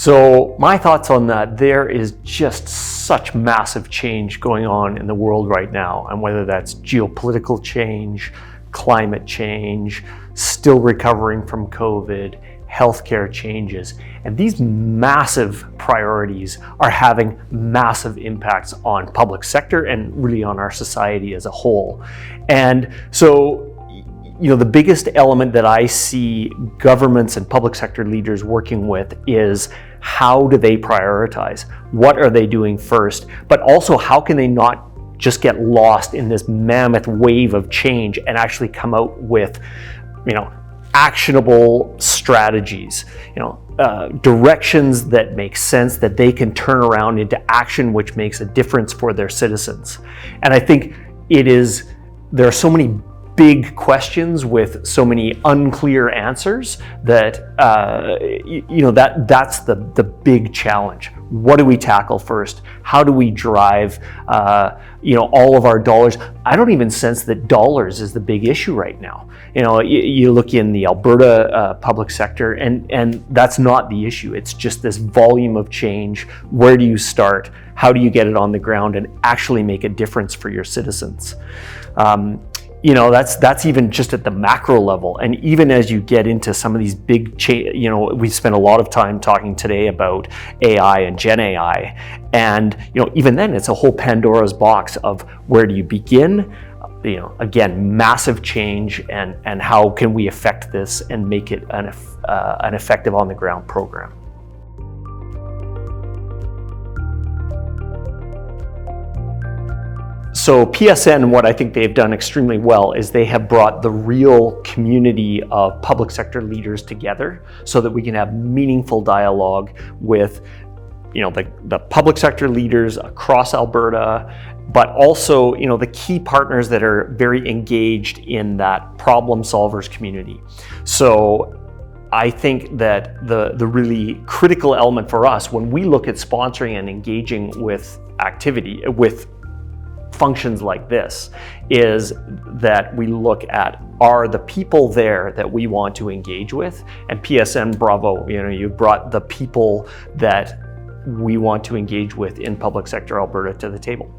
So my thoughts on that, there is just such massive change going on in the world right now, and whether that's geopolitical change, climate change, still recovering from COVID, healthcare changes, and these massive priorities are having massive impacts on public sector and really on our society as a whole. And so, the biggest element that I see governments and public sector leaders working with is how do they prioritize? What are they doing first? But also, how can they not just get lost in this mammoth wave of change and actually come out with, actionable strategies, directions that make sense, that they can turn around into action which makes a difference for their citizens. And I think there are so many big questions with so many unclear answers that that's the big challenge. What do we tackle first? How do we drive all of our dollars? I don't even sense that dollars is the big issue right now. You look in the Alberta public sector, and that's not the issue. It's just this volume of change. Where do you start? How do you get it on the ground and actually make a difference for your citizens? That's even just at the macro level. And even as you get into some of these big we spent a lot of time talking today about AI and Gen AI. And, even then it's a whole Pandora's box of where do you begin? Again, massive change, and how can we affect this and make it an effective on the ground program. So PSN, what I think they've done extremely well is they have brought the real community of public sector leaders together so that we can have meaningful dialogue with the public sector leaders across Alberta, but also the key partners that are very engaged in that problem solvers community. So I think that the really critical element for us when we look at sponsoring and engaging with functions like this is that we look at, are the people there that we want to engage with? And PSN, bravo, you brought the people that we want to engage with in public sector Alberta to the table.